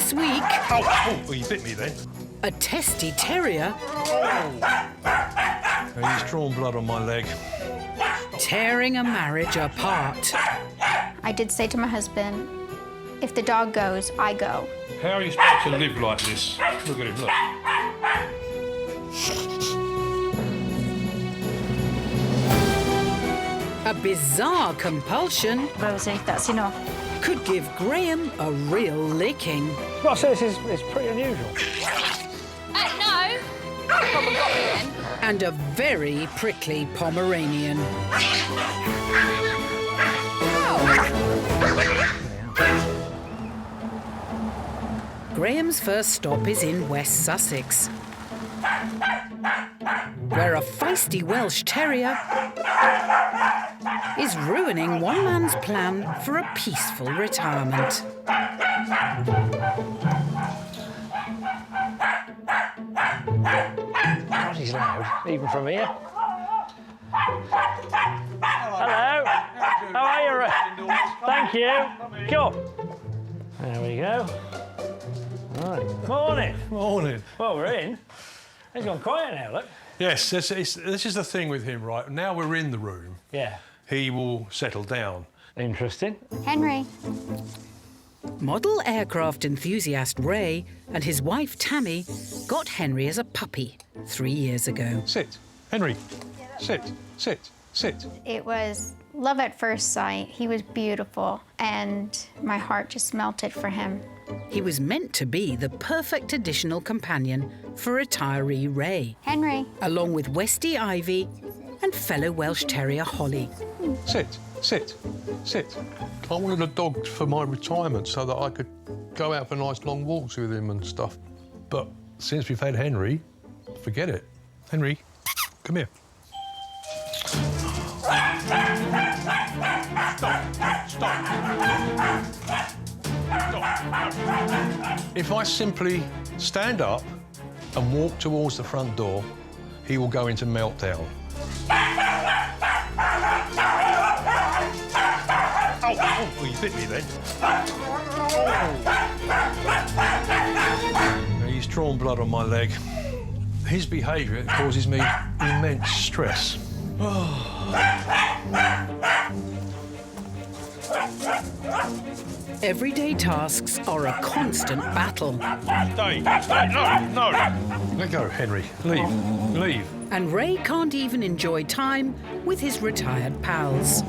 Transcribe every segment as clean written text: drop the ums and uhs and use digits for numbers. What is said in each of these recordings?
this week... Oh, well, you bit me then. A testy terrier... He's drawn blood on my leg. Tearing a marriage apart. I did say to my husband, if the dog goes, I go. How are you supposed to live like this? Look at him, look. A bizarre compulsion Rosie, that's enough. could give Graeme a real licking. Well, so this is pretty unusual. No. Probably got me then. And a very prickly Pomeranian. Graeme's first stop is in West Sussex, where a feisty Welsh terrier is ruining one man's plan for a peaceful retirement. God, he's loud, even from here. Hello. How are you, Ray? Thank you. Come. There we go. Right. Morning. Morning. Well, we're in. He's gone quiet now, look. Yes, this is the thing with him, right? Now we're in the room, Yeah. he will settle down. Interesting. Henry. Model aircraft enthusiast Ray and his wife Tammy got Henry as a puppy 3 years ago. Sit. Henry. Sit. Sit. Sit. It was love at first sight. He was beautiful, and my heart just melted for him. He was meant to be the perfect additional companion for retiree Ray, Henry. along with Westie Ivy and fellow Welsh Terrier Holly. Sit. Sit. Sit. I wanted a dog for my retirement so that I could go out for nice long walks with him and stuff. But since we've had Henry, forget it. Henry, come here. Stop. If I simply stand up and walk towards the front door, he will go into meltdown. Oh, well, you bit me then. He's drawn blood on my leg. His behaviour causes me immense stress. Everyday tasks are a constant battle. Stay, no. Let go, Henry. Leave. And Ray can't even enjoy time with his retired pals.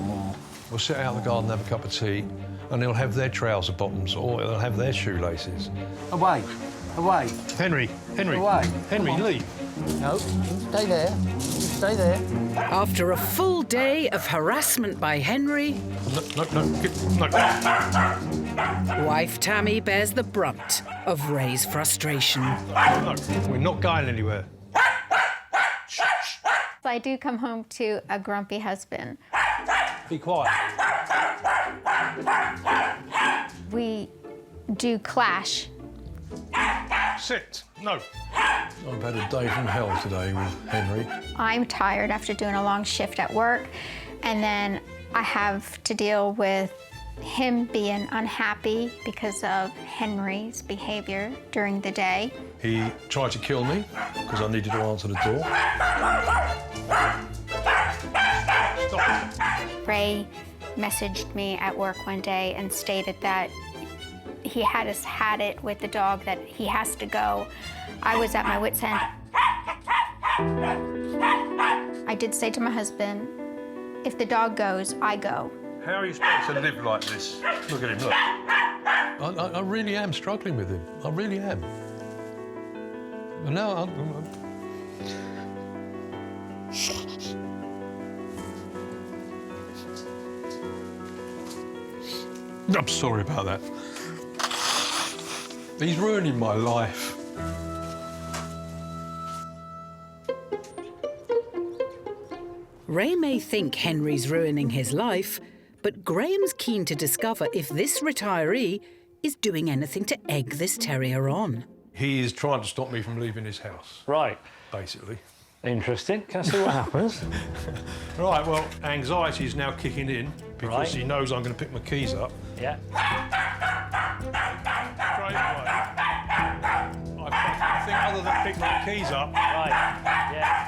We'll sit out in the garden, have a cup of tea, and they'll have their trouser bottoms or they'll have their shoelaces. Away. Henry. Away. Henry, leave. No, stay there. Stay there. After a full day of harassment by Henry, No. wife Tammy bears the brunt of Ray's frustration. No, we're not going anywhere. I do come home to a grumpy husband. Be quiet. We do clash. Sit. No. I've had a day from hell today with Henry. I'm tired after doing a long shift at work, and then I have to deal with him being unhappy because of Henry's behavior during the day. He tried to kill me because I needed to answer the door. Stop. Ray messaged me at work one day and stated that he had it with the dog, that he has to go. I was at my wit's end. I did say to my husband, if the dog goes, I go. How are you supposed to live like this? Look at him, look. I really am struggling with him. I really am. And now I'm sorry about that. He's ruining my life. Ray may think Henry's ruining his life, but Graeme's keen to discover if this retiree is doing anything to egg this terrier on. He is trying to stop me from leaving his house, Right. basically. Interesting. Can I see what happens? Right, well, anxiety is now kicking in because Right. he knows I'm going to pick my keys up. Yeah. Straight away. keys up. Right, yeah.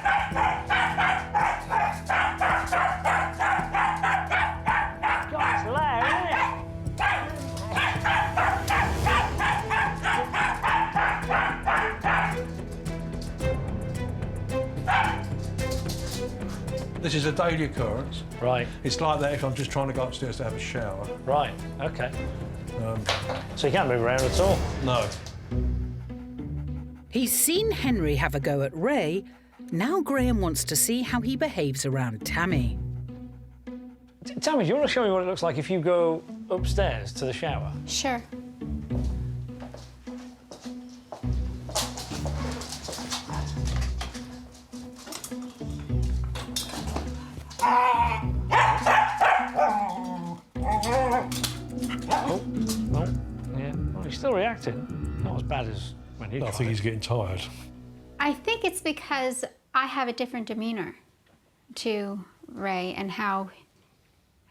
God, it's loud, isn't it? This is a daily occurrence. Right, It's like that if I'm just trying to go upstairs to have a shower. right, OK. So you can't move around at all? No. He's seen Henry have a go at Ray. Now Graeme wants to see how he behaves around Tammy. Tammy, do you want to show me what it looks like if you go upstairs to the shower? Sure. Oh, yeah. Well, he's still reacting. Not as bad as when you I tried think it. he's getting tired. I think it's because I have a different demeanor to Ray and how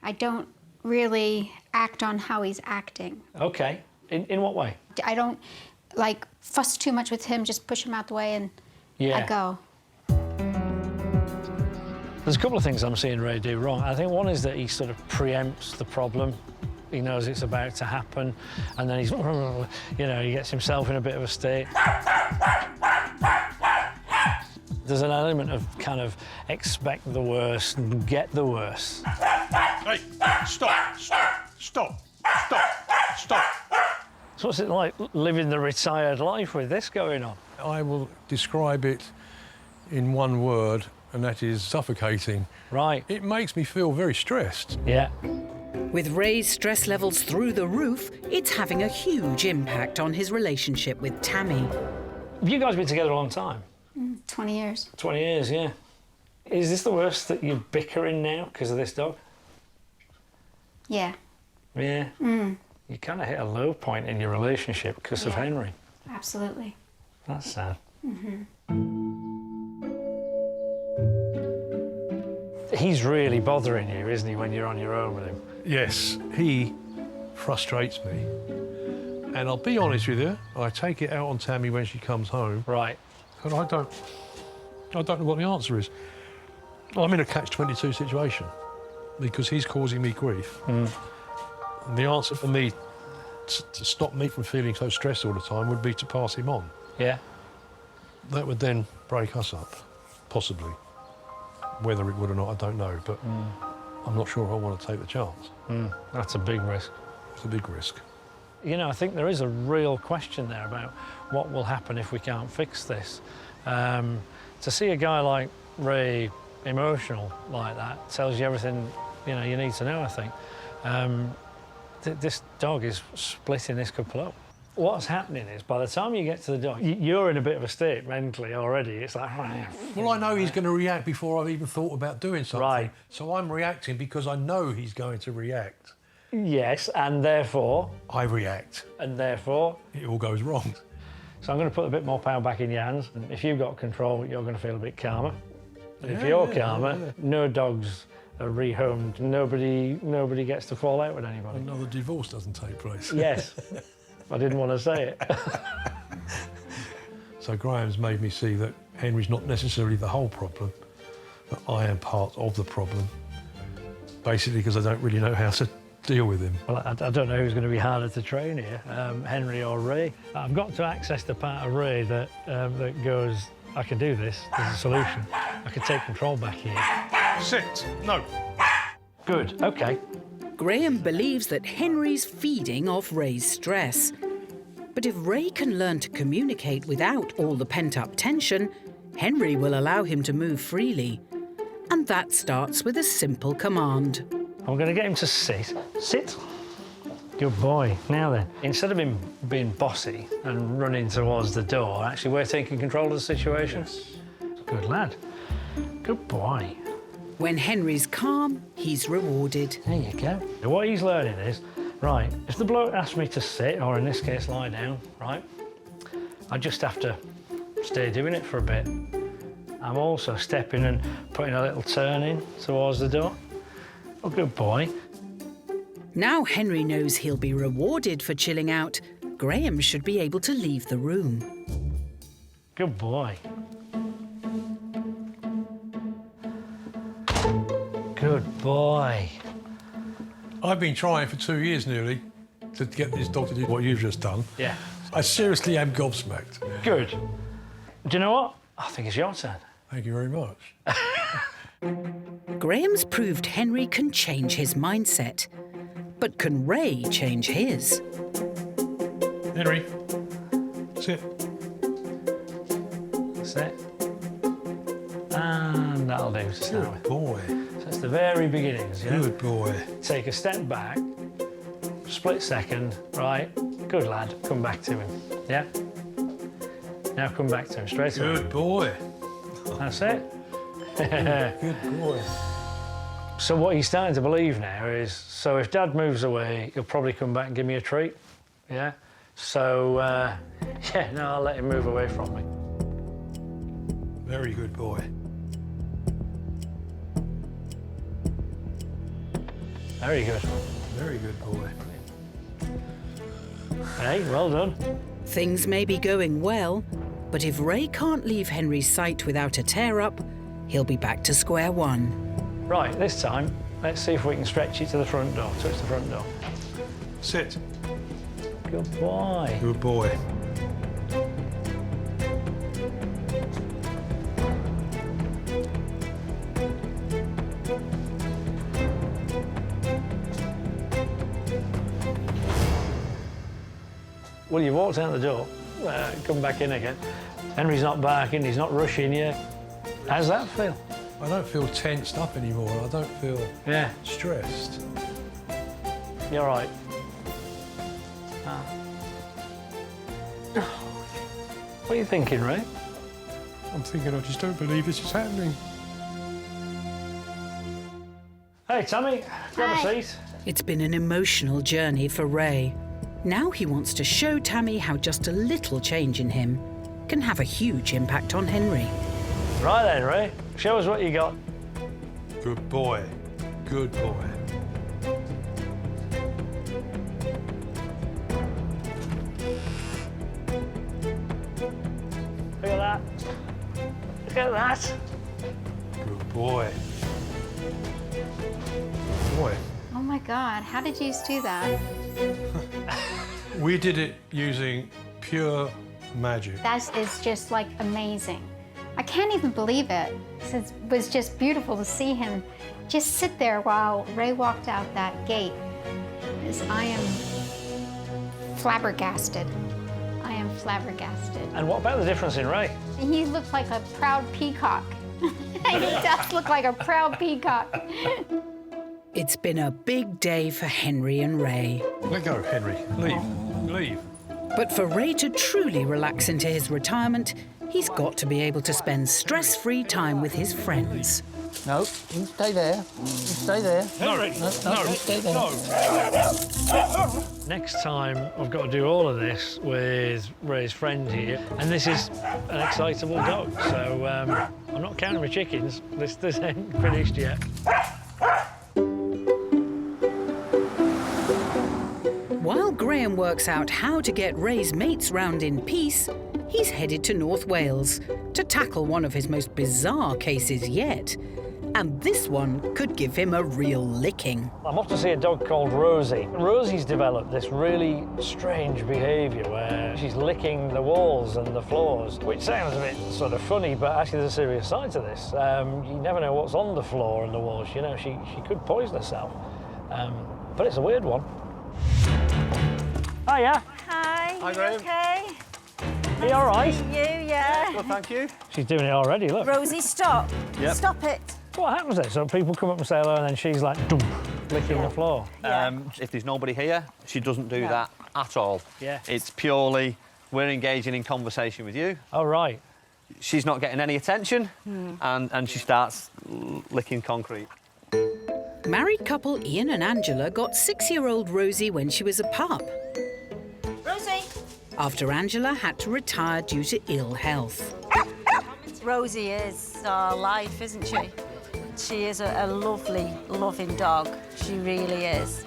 I don't really act on how he's acting. OK. In what way? I don't, like, fuss too much with him, just push him out the way and Yeah. I go. There's a couple of things I'm seeing Ray do wrong. I think one is that he sort of preempts the problem. He knows it's about to happen, and then he's, you know, he gets himself in a bit of a state. There's an element of kind of expect the worst and get the worst. Hey, stop, stop, stop, stop, stop. So what's it like living the retired life with this going on? I will describe it in one word, and that is suffocating. Right. It makes me feel very stressed. Yeah. With Ray's stress levels through the roof, it's having a huge impact on his relationship with Tammy. Have you guys been together a long time? 20 years. 20 years, yeah. Is this the worst that you're bickering now because of this dog? Yeah, Yeah. You kind of hit a low point in your relationship because of Yeah. Henry. absolutely. That's sad. He's really bothering you, isn't he, when you're on your own with him? Yes, he frustrates me. And I'll be honest with you, I take it out on Tammy when she comes home, Right. and I don't know what the answer is. I'm in a catch-22 situation because he's causing me grief. And the answer for me to stop me from feeling so stressed all the time would be to pass him on. Yeah. That would then break us up, possibly. Whether it would or not, I don't know, but I'm not sure I want to take the chance. That's a big risk. It's a big risk. You know, I think there is a real question there about what will happen if we can't fix this. To see a guy like Ray emotional like that tells you everything, you know, you need to know, I think. This dog is splitting this couple up. What's happening is, by the time you get to the dog, you're in a bit of a state mentally already. It's like... Well, I know he's going to react before I've even thought about doing something. Right. So I'm reacting because I know he's going to react. Yes, and therefore... I react. And therefore... It all goes wrong. So I'm going to put a bit more power back in your hands. And if you've got control, you're going to feel a bit calmer. And if you're calmer, no dogs are rehomed. Nobody gets to fall out with anybody. Another divorce doesn't take place. Yes. I didn't want to say it. So Graham's made me see that Henry's not necessarily the whole problem, that I am part of the problem, basically because I don't really know how to deal with him. Well, I don't know who's going to be harder to train here, Henry or Ray. I've got to access the part of Ray that goes, I can do this, there's a solution. I can take control back here. Sit. No. Good, OK. Graeme believes that Henry's feeding off Ray's stress. But if Ray can learn to communicate without all the pent-up tension, Henry will allow him to move freely. And that starts with a simple command. I'm going to get him to sit. Sit. Good boy. Now then, instead of him being bossy and running towards the door, actually we're taking control of the situation. Yes. Good lad. Good boy. When Henry's calm, he's rewarded. There you go. What he's learning is, right, if the bloke asks me to sit, or in this case lie down, right, I just have to stay doing it for a bit. I'm also stepping and putting a little turn in towards the door. Oh, good boy. Now Henry knows he'll be rewarded for chilling out, Graeme should be able to leave the room. Good boy. Good boy. I've been trying for 2 years nearly to get this dog to do what you've just done. Yeah. I seriously am gobsmacked. Good. Do you know what? I think it's your turn. Thank you very much. Graham's proved Henry can change his mindset. But can Ray change his? Henry, sit. That's it. And that'll do to start with. Good boy. So it's the very beginnings, yeah? Good boy. Take a step back, split second, right? Good lad, come back to him, yeah? Now come back to him straight away. Good boy. That's it. Good boy. So what he's starting to believe now is, so if Dad moves away, he'll probably come back and give me a treat, yeah? So, yeah, no, I'll let him move away from me. Very good boy. Very good. Very good boy. Hey, well done. Things may be going well, but if Ray can't leave Henry's sight without a tear-up, he'll be back to square one. Right, this time, let's see if we can stretch it to the front door. Touch the front door. Sit. Good boy. Good boy. Well, you walked out the door, come back in again. Henry's not barking, he's not rushing you. How's that feel? I don't feel tensed up anymore. I don't feel Yeah, stressed. you're right. What are you thinking, Ray? I'm thinking I just don't believe this is happening. Hey, Tammy, grab Hi. a seat. It's been an emotional journey for Ray. Now he wants to show Tammy how just a little change in him can have a huge impact on Henry. Right then, Ray, show us what you got. Good boy. Good boy. Look at that. Look at that. Good boy. Boy. Oh my God, how did you do that? We did it using pure magic. That is just like amazing. I can't even believe it. It was just beautiful to see him just sit there while Ray walked out that gate. I am flabbergasted. I am flabbergasted. And what about the difference in Ray? He looked like a proud peacock. He does look like a proud peacock. It's been a big day for Henry and Ray. Let go, Henry. Leave. Leave. But for Ray to truly relax into his retirement, he's got to be able to spend stress-free time with his friends. No, you stay there. You stay there. Henry, No, stay there. no. Next time, I've got to do all of this with Ray's friend here, and this is an excitable dog, so I'm not counting my chickens. This ain't finished yet. While Graham works out how to get Ray's mates round in peace, he's headed to North Wales to tackle one of his most bizarre cases yet. And this one could give him a real licking. I'm off to see a dog called Rosie. Rosie's developed this really strange behaviour where she's licking the walls and the floors, which sounds a bit sort of funny, but actually there's a serious side to this. You never know what's on the floor and the walls. You know, she could poison herself. But it's a weird one. Hiya. Hi, Hi, you Graeme. okay? Are you all right? You, yeah. Well, thank you. She's doing it already, look. Rosie, stop. Yep. Stop it. What happens then? So people come up and say hello and then she's like, doom, licking the floor. If there's nobody here, she doesn't do No. that at all. Yeah. It's purely, we're engaging in conversation with you. Oh, right. She's not getting any attention, and she starts licking concrete. Married couple Ian and Angela got 6-year-old Rosie when she was a pup, Rosie. after Angela had to retire due to ill health. Rosie is our life, isn't she? She is a lovely, loving dog. She really is.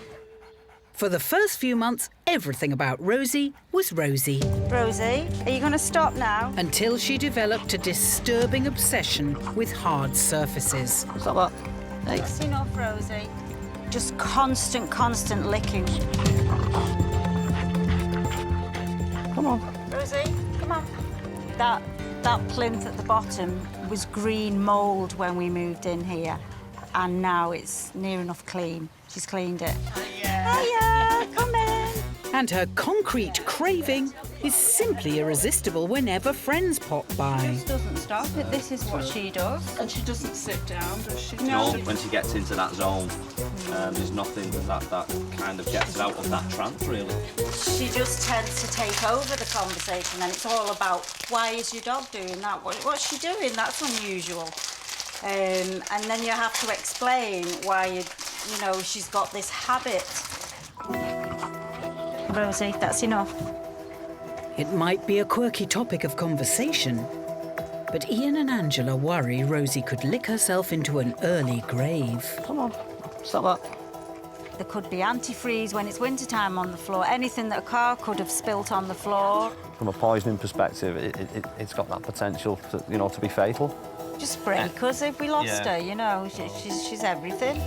For the first few months, everything about Rosie was rosy, Rosie, are you going to stop now? until she developed a disturbing obsession with hard surfaces. Stop what? That's enough, Rosie. Just constant licking. Come on. Rosie, come on. That plinth at the bottom was green mould when we moved in here, and now it's near enough clean. She's cleaned it. Hiya, come in. And her concrete craving is simply irresistible whenever friends pop by. Doesn't stop it. This is what she does. And she doesn't sit down, does she? No, when she gets into that zone, there's nothing that kind of gets her out of that trance, really. She just tends to take over the conversation, and it's all about, why is your dog doing that? What's she doing? That's unusual. And then you have to explain why you know, she's got this habit. Rosie, that's enough. It might be a quirky topic of conversation, but Ian and Angela worry Rosie could lick herself into an early grave. Come on, stop that. There could be antifreeze when it's wintertime on the floor, anything that a car could have spilt on the floor. From a poisoning perspective, it's got that potential to, you know, to be fatal. Just break us if we lost her, you know, she's everything.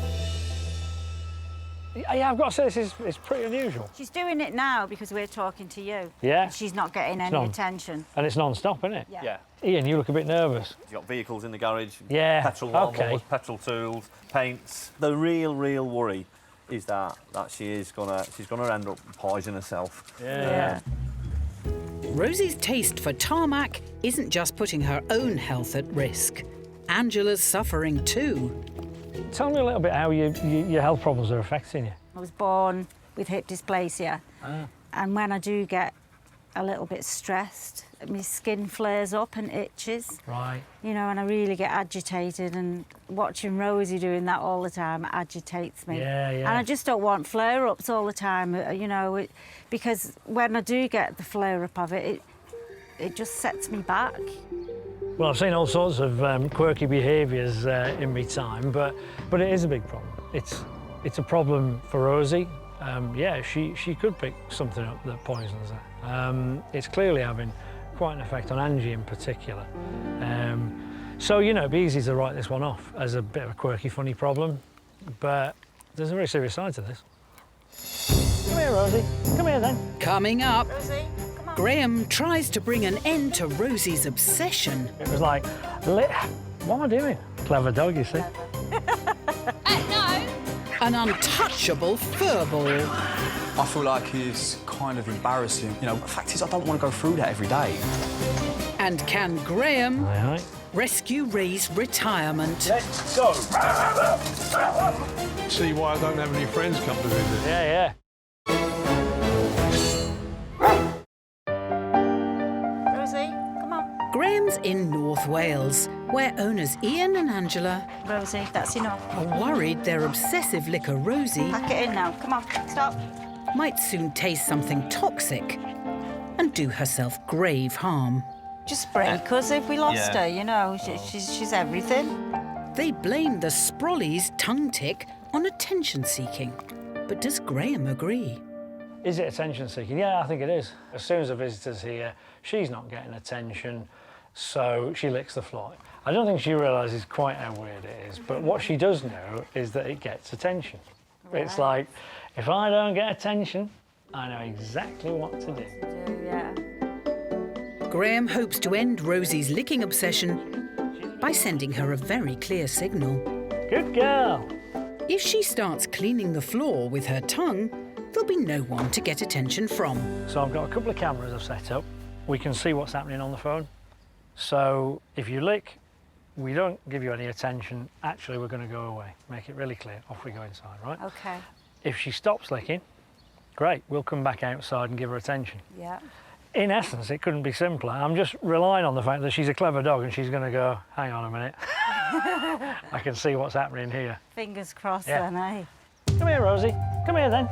Yeah, I've got to say, this is pretty unusual. She's doing it now because we're talking to you. Yeah. She's not getting any attention. And it's non-stop, isn't it? Yeah. Ian, you look a bit nervous. You've got vehicles in the garage, Yeah, petrol lawnmowers, petrol tools, paints. The real worry is that she's gonna end up poisoning herself. Yeah. Rosie's taste for tarmac isn't just putting her own health at risk. Angela's suffering too. Tell me a little bit how your health problems are affecting you. I was born with hip dysplasia. And when I do get a little bit stressed, my skin flares up and itches. Right. You know, and I really get agitated, and watching Rosie doing that all the time agitates me. Yeah. And I just don't want flare-ups all the time, you know, because when I do get the flare-up of it, it just sets me back. Well, I've seen all sorts of quirky behaviours in my time, but it is a big problem. It's a problem for Rosie. Yeah, she could pick something up that poisons her. It's clearly having quite an effect on Angie in particular. So, you know, it'd be easy to write this one off as a bit of a quirky, funny problem, but there's a very serious side to this. Come here, Rosie. Come here, then. Coming up, Rosie, come on. Graeme tries to bring an end to Rosie's obsession. It was like, what am I doing? Clever dog, you see. No. An untouchable furball. I feel like it's kind of embarrassing. You know, the fact is I don't want to go through that every day. And can Graeme Aye. rescue Ray's retirement? Let's go. See why I don't have any friends come to visit. Yeah. Rosie, come on. Graeme's in North Wales, where owners Ian and Angela Rosie, that's enough. are worried their obsessive licker Rosie Pack it in now. Come on, stop. might soon taste something toxic and do herself grave harm. Just break us if we lost her, you know, she's everything. They blame the Sprolly's tongue tick on attention-seeking. But does Graeme agree? Is it attention-seeking? Yeah, I think it is. As soon as a visitor's here, she's not getting attention, so she licks the floor. I don't think she realises quite how weird it is, but what she does know is that it gets attention. Right. It's like, if I don't get attention, I know exactly what to do. Yeah. Graeme hopes to end Rosie's licking obsession by sending her a very clear signal. Good girl. If she starts cleaning the floor with her tongue, there'll be no one to get attention from. So I've got a couple of cameras I've set up. We can see what's happening on the phone. So if you lick, we don't give you any attention. Actually, we're going to go away. Make it really clear. Off we go inside, right? Okay. If she stops licking, great. We'll come back outside and give her attention. Yeah. In essence, it couldn't be simpler. I'm just relying on the fact that she's a clever dog and she's going to go, hang on a minute. I can see what's happening here. Fingers crossed Yeah. then, eh? Come here, Rosie. Come here, then.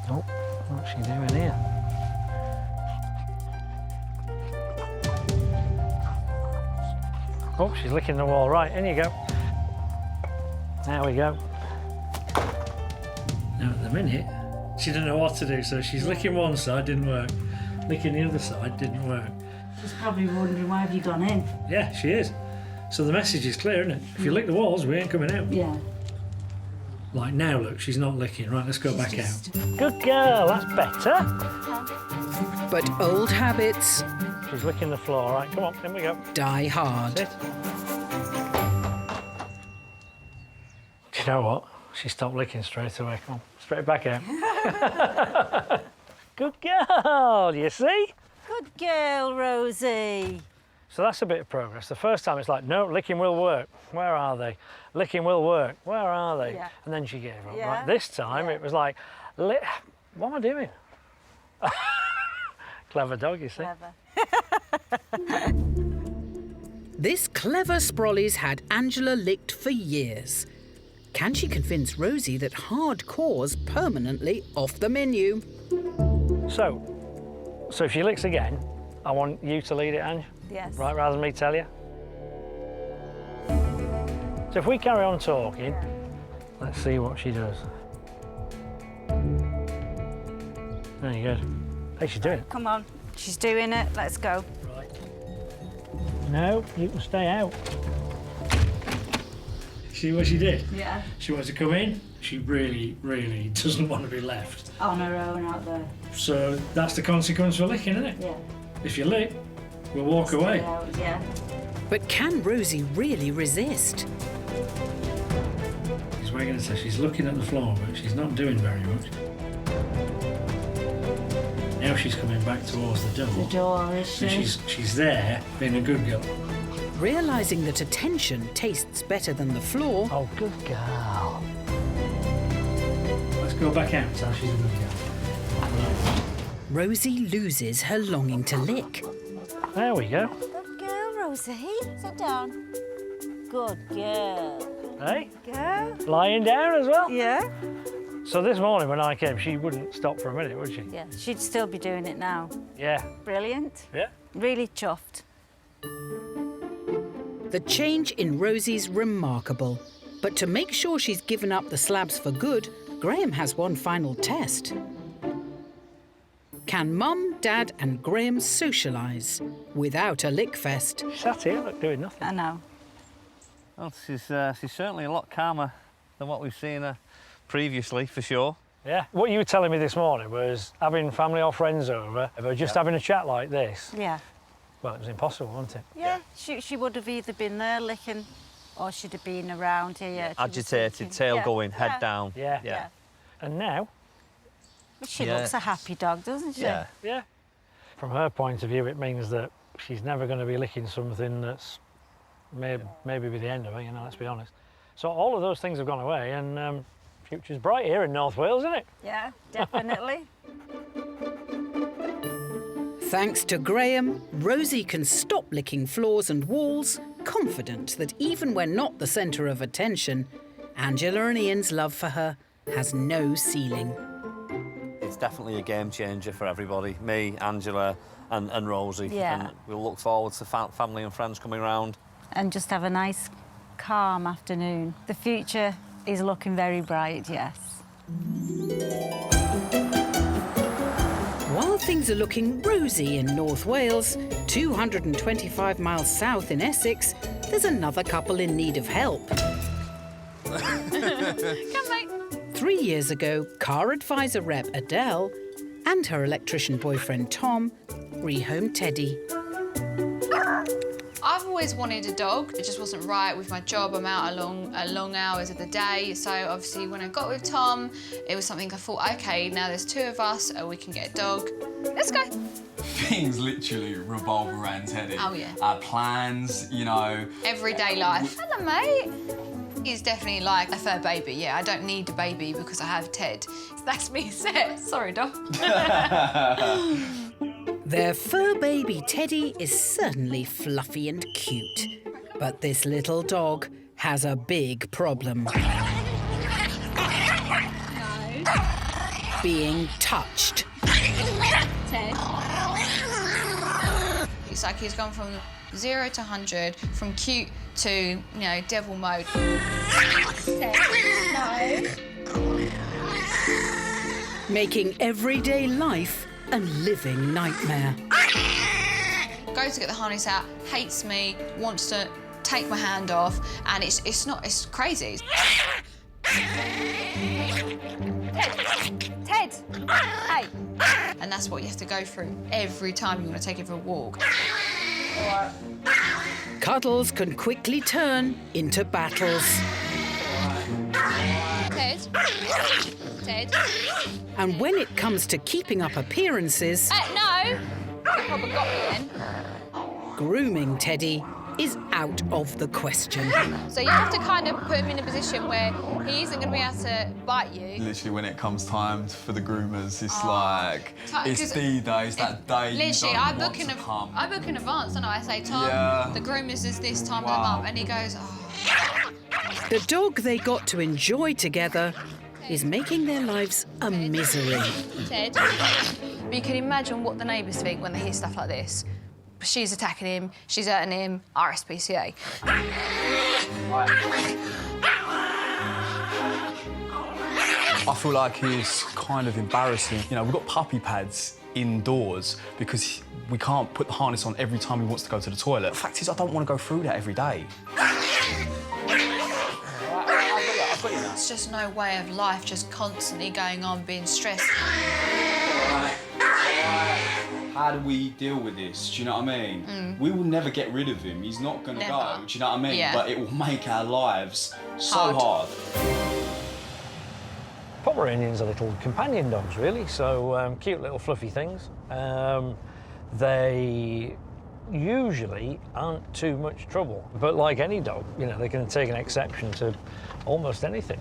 Oh, what's she doing here? Oh, she's licking the wall. Right, in you go. There we go. Now, at the minute, she didn't know what to do, so she's licking one side, didn't work. Licking the other side, didn't work. She's probably wondering, why have you gone in? Yeah, she is. So the message is clear, isn't it? If you lick the walls, we ain't coming out. Yeah. Like now, look, she's not licking. Right, let's go back out. Good girl, that's better. But old habits She's licking the floor. Right, come on, in we go. die hard. Sit. Do you know what? She stopped licking straight away. Come on, straight back out. Good girl, you see? Good girl, Rosie. So that's a bit of progress. The first time it's like, no, licking will work. Where are they? Licking will work. Where are they? Yeah. And then she gave up. Yeah. Right, this time it was like, what am I doing? Clever dog, you see. Clever. This clever Sprolly's had Angela licked for years. Can she convince Rosie that hardcore's permanently off the menu? So if she licks again, I want you to lead it, Ange. Yes. Right, rather than me tell you. So if we carry on talking, let's see what she does. Very good. Hey, she's doing it. Come on. She's doing it. Let's go. Right. No, you can stay out. See what she did? Yeah. She wants to come in. She really, really doesn't want to be left. On her own out there. So that's the consequence for licking, isn't it? Yeah. If you lick, we'll walk away. Yeah. But can Rosie really resist? She's wagging her tail. She's looking at the floor, but she's not doing very much. Now she's coming back towards the door. The door, is she? And she's there, being a good girl. Realising that attention tastes better than the floor, Oh, good girl. Let's go back out, so she's a good girl. Right. Rosie loses her longing to lick. There we go. Good girl, Rosie. Sit down. Good girl. Hey, Girl. lying down as well. Yeah. So this morning when I came, she wouldn't stop for a minute, would she? Yeah. She'd still be doing it now. Yeah. Brilliant. Yeah. Really chuffed. The change in Rosie's remarkable. But to make sure she's given up the slabs for good, Graeme has one final test. Can Mum, Dad and Graeme socialise without a lickfest? Sat here, look, doing nothing. I know. Well, she's certainly a lot calmer than what we've seen her previously, for sure. Yeah. What you were telling me this morning was having family or friends over, if we're just having a chat like this, Yeah. well, it was impossible, wasn't it? Yeah. She would have either been there licking or she'd have been around here. She was Agitated, licking. tail Yeah. going, head Yeah. down. Yeah. Yeah. And now, But she Yeah. looks a happy dog, doesn't she? Yeah. yeah, from her point of view, it means that she's never going to be licking something that's maybe be the end of it, you know, let's be honest. So all of those things have gone away and future's bright here in North Wales, isn't it? Yeah, definitely. Thanks to Graeme, Rosie can stop licking floors and walls, confident that even when not the centre of attention, Angela and Ian's love for her has no ceiling. It's definitely a game changer for everybody, me, Angela and Rosie. Yeah. And we'll look forward to family and friends coming round. And just have a nice, calm afternoon. The future is looking very bright, yes. While things are looking rosy in North Wales, 225 miles south in Essex, there's another couple in need of help. Come, mate. 3 years ago, car advisor rep Adele and her electrician boyfriend Tom rehomed Teddy. I've always wanted a dog. It just wasn't right with my job. I'm out long hours of the day. So obviously when I got with Tom, it was something I thought, OK, now there's two of us, we can get a dog. Let's go. Things literally revolve around Teddy. Oh, yeah. Our plans, you know. Everyday life. Hello, mate. He's definitely like a fur baby, yeah. I don't need a baby because I have Ted. That's me set. Sorry, dog. Their fur baby Teddy is certainly fluffy and cute. But this little dog has a big problem. No. Being touched. Ted. It's like he's gone from 0 to 100, from cute to, you know, devil mode. Ted, no. Making everyday life a living nightmare. Goes to get the harness out, hates me, wants to take my hand off, and it's crazy. Ted! Hey! And that's what you have to go through every time you want to take him for a walk. Cuddles can quickly turn into battles. Ted? Ted? And when it comes to keeping up appearances, No! You probably got me then. grooming Teddy is out of the question. So you have to kind of put him in a position where he isn't going to be able to bite you. Literally, when it comes time for the groomers, it's like, it's D-Day, it's that day you Literally, don't I want book to come. I book in advance, don't I? I say, Tom, Yeah. the groomers is this time of the Wow. month, and he goes, oh. The dog they got to enjoy together is making their lives a misery. Ted. But you can imagine what the neighbours think when they hear stuff like this. She's attacking him, she's hurting him, RSPCA. I feel like it's kind of embarrassing. You know, we've got puppy pads indoors because we can't put the harness on every time he wants to go to the toilet. The fact is, I don't want to go through that every day. It's just no way of life, just constantly going on, being stressed. How do we deal with this? Do you know what I mean? We will never get rid of him. He's not going to go. Do you know what I mean? Yeah. But it will make our lives so hard. Pomeranians are little companion dogs, really, so cute little fluffy things. They usually aren't too much trouble, but like any dog, you know, they can take an exception to almost anything.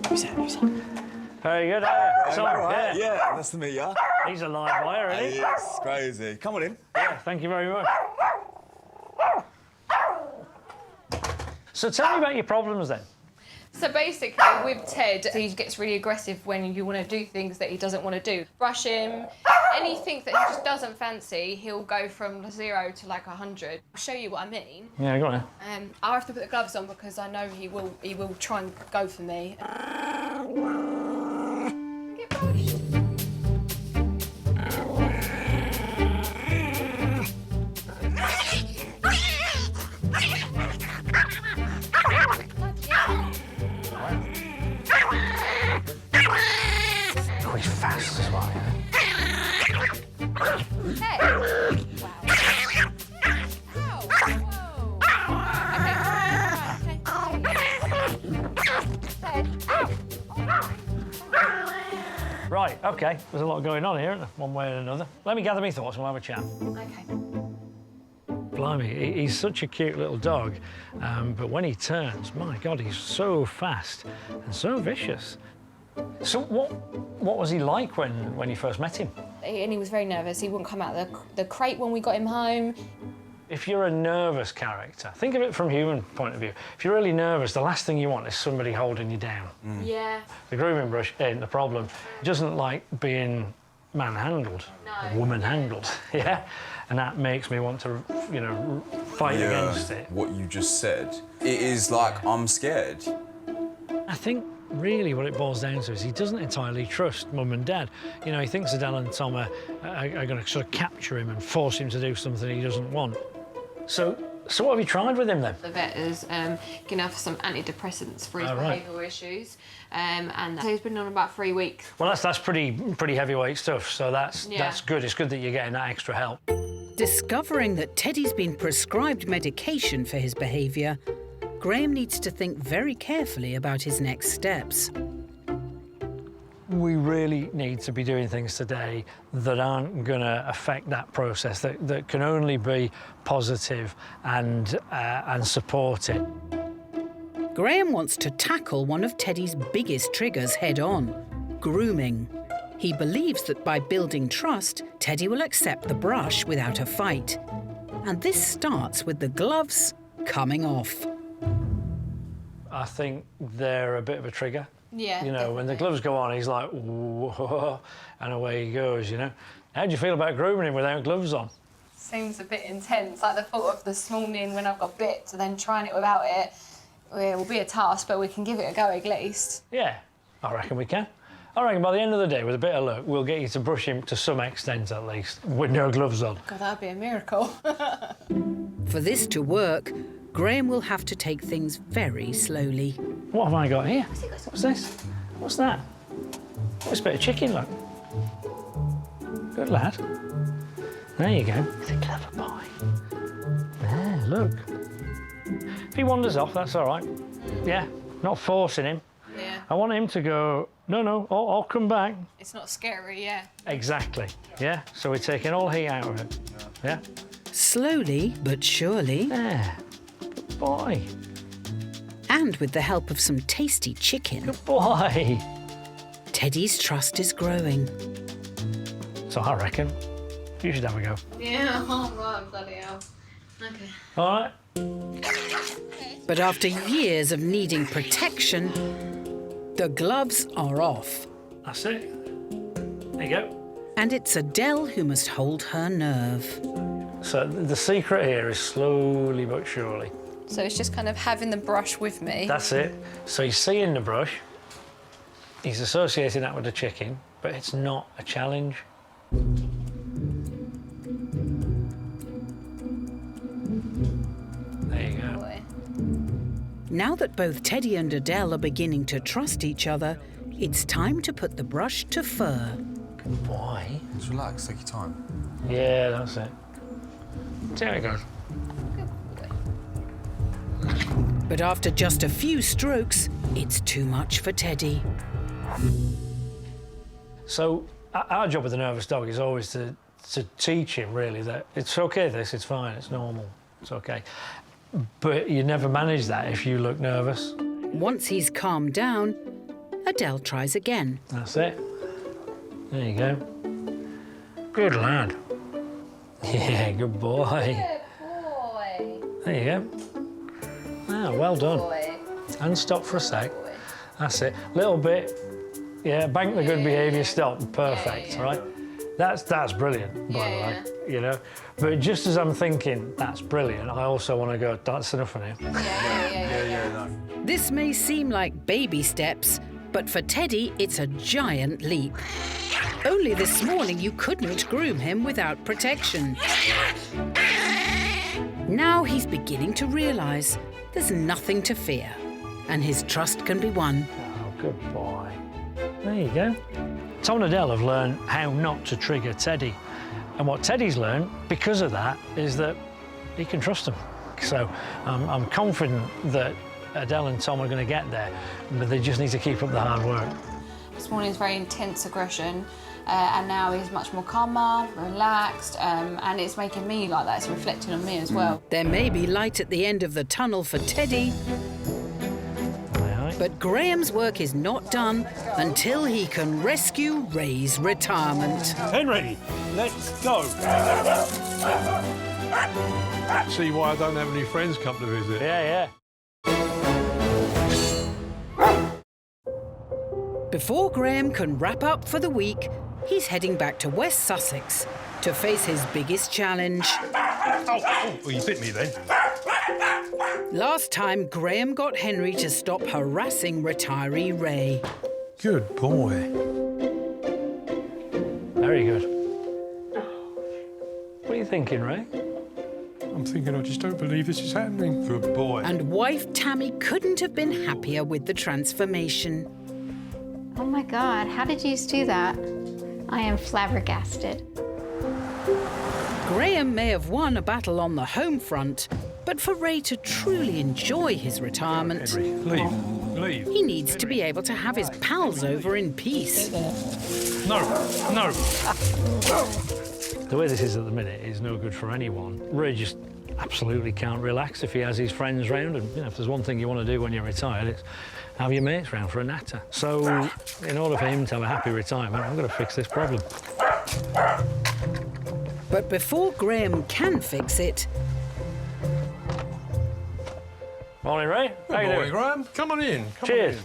Who's that? Very good, Right. Yeah, nice to meet you. He's a live wire, isn't he? It's crazy. Come on in. Yeah, thank you very much. So tell me about your problems then. So basically, with Ted, he gets really aggressive when you want to do things that he doesn't want to do. Brush him, anything that he just doesn't fancy, he'll go from 0 to like 100. I'll show you what I mean. Yeah, go on. I'll have to put the gloves on because I know he will try and go for me. Get brushed. Oh, he's fast as well, yeah. Hey. Wow. Ow. Whoa. Okay. Right, OK, there's a lot going on here, isn't there? One way or another. Let me gather my thoughts and we'll have a chat. Okay. Blimey, he's such a cute little dog, but when he turns, my God, he's so fast and so vicious. So what was he like when you first met him? And he was very nervous. He wouldn't come out of the crate when we got him home. If you're a nervous character, think of it from a human point of view. If you're really nervous, the last thing you want is somebody holding you down. Yeah. The grooming brush ain't the problem. He doesn't like being manhandled, or woman-handled, yeah? And that makes me want to, you know, fight against it. What you just said, it is like, I'm scared. I think really what it boils down to is he doesn't entirely trust Mum and Dad. You know, he thinks Adele and Tom are going to sort of capture him and force him to do something he doesn't want. So what have you tried with him then? The vet is going for some antidepressants for his behavioural issues, and so he's been on about 3 weeks. Well, that's pretty heavyweight stuff. So that's good. It's good that you're getting that extra help. Discovering that Teddy's been prescribed medication for his behaviour, Graeme needs to think very carefully about his next steps. We really need to be doing things today that aren't going to affect that process, that can only be positive and support it. Graeme wants to tackle one of Teddy's biggest triggers head-on, grooming. He believes that by building trust, Teddy will accept the brush without a fight. And this starts with the gloves coming off. I think they're a bit of a trigger. Yeah, you know, when the gloves go on, he's like, whoa, and away he goes, you know. How do you feel about grooming him without gloves on? Seems a bit intense, like the thought of this morning when I've got bits and then trying it without it will be a task, but we can give it a go at least. Yeah, I reckon we can. I reckon by the end of the day, with a bit of luck, we'll get you to brush him to some extent at least, with no gloves on. God, that'd be a miracle. For this to work, Graeme will have to take things very slowly. What have I got here? What's this? What's that? It's a bit of chicken, look. Good lad. There you go. He's a clever boy. There, look. If he wanders off, that's all right. Yeah, not forcing him. Yeah. I want him to go, no, I'll come back. It's not scary, yeah. Exactly, yeah? So we're taking all heat out of it, yeah? Slowly but surely. There. Good boy. And with the help of some tasty chicken, Good boy. Teddy's trust is growing. So I reckon you should have a go. Yeah, all right, bloody hell. Okay. All right? But after years of needing protection, the gloves are off. That's it. There you go. And it's Adele who must hold her nerve. So the secret here is slowly but surely. So it's just kind of having the brush with me. That's it. So he's seeing the brush, he's associating that with the chicken, but it's not a challenge. There you go. Boy. Now that both Teddy and Adele are beginning to trust each other, it's time to put the brush to fur. Good boy. Just relax, take your time. Yeah, that's it. See how it goes. But after just a few strokes, it's too much for Teddy. So our job with a nervous dog is always to teach him, really, that it's OK, it's fine, it's normal, it's OK. But you never manage that if you look nervous. Once he's calmed down, Adele tries again. That's it. There you go. Good lad. Yeah, good boy. Good boy. There you go. Ah, well done. Boy. And stop for a sec. That's it. Little bit. Yeah, bank the good behaviour, stop. Perfect, right? That's brilliant, by the way, you know. But just as I'm thinking, that's brilliant, I also want to go, that's enough for him. Yeah. This may seem like baby steps, but for Teddy, it's a giant leap. Only this morning you couldn't groom him without protection. Now he's beginning to realise there's nothing to fear, and his trust can be won. Oh, good boy. There you go. Tom and Adele have learned how not to trigger Teddy. And what Teddy's learned, because of that, is that he can trust him. So I'm confident that Adele and Tom are going to get there, but they just need to keep up the hard work. This morning is very intense aggression, and now he's much more calmer, relaxed, and it's making me like that. It's reflecting on me as well. There may be light at the end of the tunnel for Teddy, but Graeme's work is not done until he can rescue Ray's retirement. Henry, let's go. See why I don't have any friends come to visit. Yeah. Before Graeme can wrap up for the week, he's heading back to West Sussex to face his biggest challenge. Oh, well, you bit me then. Last time, Graeme got Henry to stop harassing retiree Ray. Good boy. Very good. What are you thinking, Ray? I'm thinking I just don't believe this is happening. Good boy. And wife Tammy couldn't have been happier with the transformation. Oh my God, how did you do that? I am flabbergasted. Graeme may have won a battle on the home front, but for Ray to truly enjoy his retirement, Henry, leave. he needs to be able to have his pals over in peace. No. The way this is at the minute is no good for anyone. Ray just absolutely can't relax if he has his friends round, and if there's one thing you want to do when you're retired, it's have your mates round for a natter. So, in order for him to have a happy retirement, I've got to fix this problem. But before Graeme can fix it... Morning, Ray. Good boy, Graeme. Come on in. Cheers.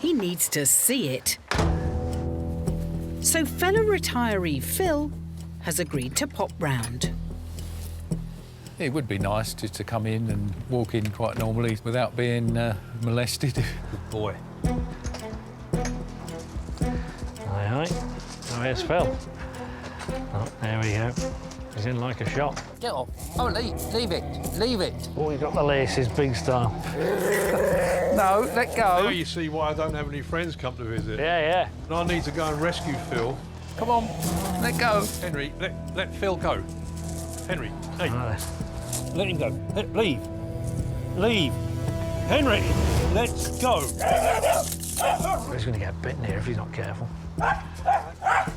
he needs to see it. So fellow retiree Phil has agreed to pop round. It would be nice just to come in and walk in quite normally without being molested. Good boy. Oh, here's Phil. Oh, there we go. He's in like a shot. Get off. Oh, leave it. Leave it. Oh, he's got the laces, big style. No, let go. Now you see why I don't have any friends come to visit. Yeah, yeah. And I need to go and rescue Phil. Come on, let go. Henry, let Phil go. Henry, hey, Right. Let him go. Leave. Leave. Henry, let's go. He's going to get bitten here if he's not careful.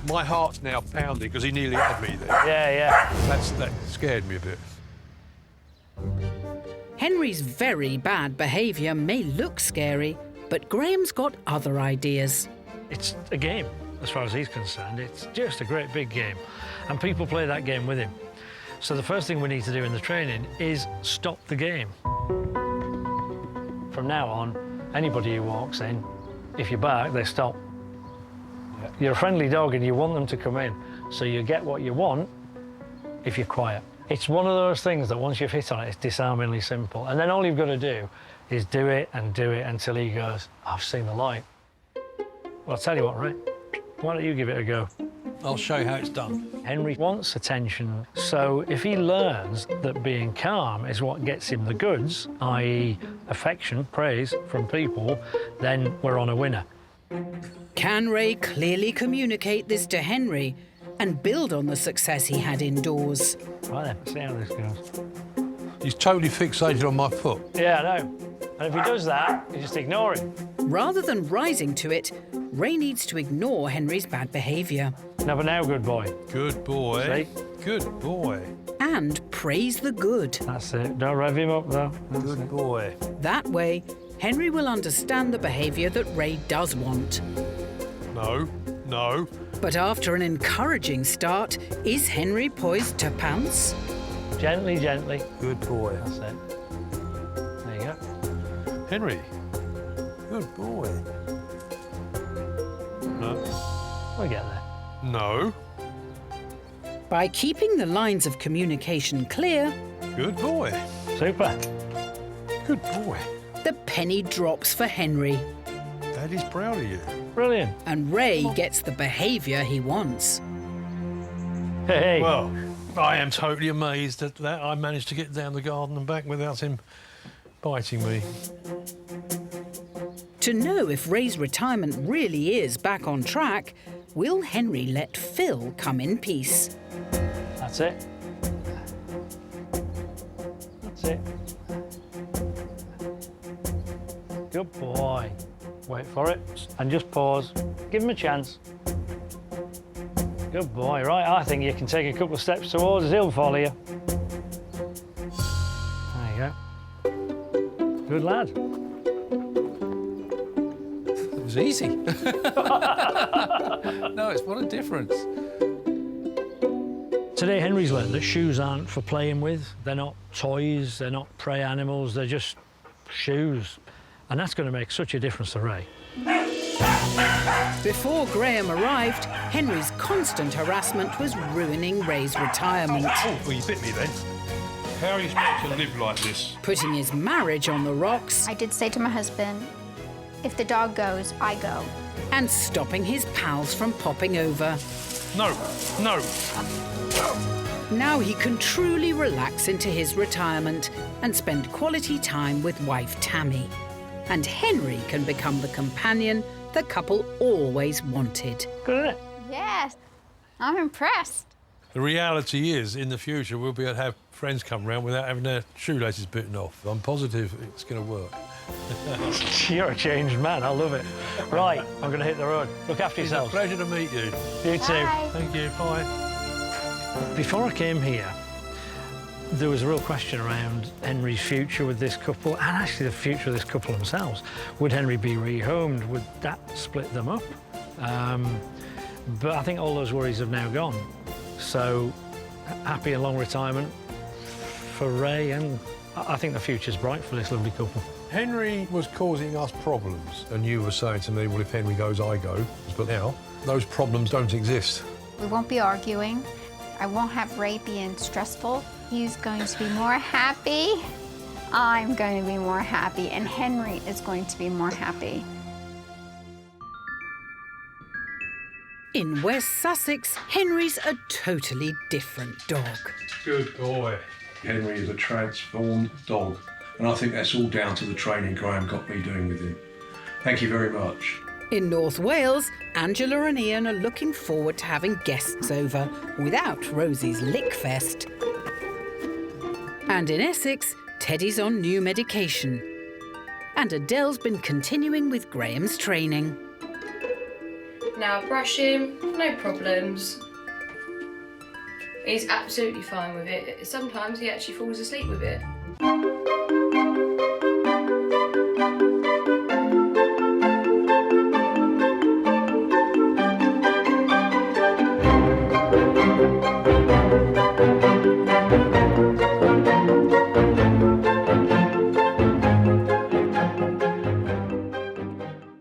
my heart's now pounding because he nearly had me there. Yeah, yeah. That scared me a bit. Henry's very bad behaviour may look scary, but Graeme's got other ideas. It's a game, as far as he's concerned. It's just a great big game, and people play that game with him. So the first thing we need to do in the training is stop the game. From now on, anybody who walks in, if you bark, they stop. Yeah. You're a friendly dog and you want them to come in, so you get what you want if you're quiet. It's one of those things that once you've hit on it, it's disarmingly simple. And then all you've got to do is do it until he goes, I've seen the light. Well, I'll tell you what, Ray, why don't you give it a go? I'll show you how it's done. Henry wants attention, so if he learns that being calm is what gets him the goods, i.e. affection, praise from people, then we're on a winner. Can Ray clearly communicate this to Henry and build on the success he had indoors? Right then, let's see how this goes. He's totally fixated on my foot. Yeah, I know. And if he does that, you just ignore him. Rather than rising to it, Ray needs to ignore Henry's bad behaviour. No, but now, good boy. Good boy. See? Good boy. And praise the good. That's it. Don't rev him up, though. Good boy. That way, Henry will understand the behaviour that Ray does want. No, no. But after an encouraging start, is Henry poised to pounce? Gently, gently. Good boy. That's it. There you go. Henry. Good boy. No. We'll get there. No. By keeping the lines of communication clear, Good boy. Super. Good boy. the penny drops for Henry, Daddy's proud of you. Brilliant. and Ray gets the behaviour he wants. Hey. Well, I am totally amazed at that. I managed to get down the garden and back without him biting me. To know if Ray's retirement really is back on track, will Henry let Phil come in peace? That's it. That's it. Good boy. Wait for it and just pause. Give him a chance. Good boy. Right, I think you can take a couple of steps towards us. He'll follow you. There you go. Good lad. It was easy. No, it's what a difference. Today, Henry's learned that shoes aren't for playing with. They're not toys, they're not prey animals, they're just shoes. And that's going to make such a difference to Ray. Before Graeme arrived, Henry's constant harassment was ruining Ray's retirement, Oh, well, you bit me then. How are you supposed to live like this? putting his marriage on the rocks I did say to my husband, if the dog goes, I go. and stopping his pals from popping over. No, no. Now he can truly relax into his retirement and spend quality time with wife Tammy. And Henry can become the companion the couple always wanted. Good, isn't it? Yes, I'm impressed. The reality is, in the future, we'll be able to have friends come round without having their shoelaces bitten off. I'm positive it's going to work. You're a changed man, I love it. Right, I'm going to hit the road. Look after It's a yourself. pleasure to meet you. You too. Bye. Thank you. Bye. Before I came here, there was a real question around Henry's future with this couple, and actually the future of this couple themselves. Would Henry be rehomed? Would that split them up? But I think all those worries have now gone. So, happy and long retirement for Ray, and I think the future's bright for this lovely couple. Henry was causing us problems, and you were saying to me, well, if Henry goes, I go. But now, those problems don't exist. We won't be arguing. I won't have Ray being stressful. He's going to be more happy. I'm going to be more happy, and Henry is going to be more happy. In West Sussex, Henry's a totally different dog. Good boy. Henry is a transformed dog, and I think that's all down to the training Graeme got me doing with him. Thank you very much. In North Wales, Angela and Ian are looking forward to having guests over without Rosie's lickfest. And in Essex, Teddy's on new medication. And Adele's been continuing with Graeme's training. Now brush him, no problems. He's absolutely fine with it. Sometimes he actually falls asleep with it.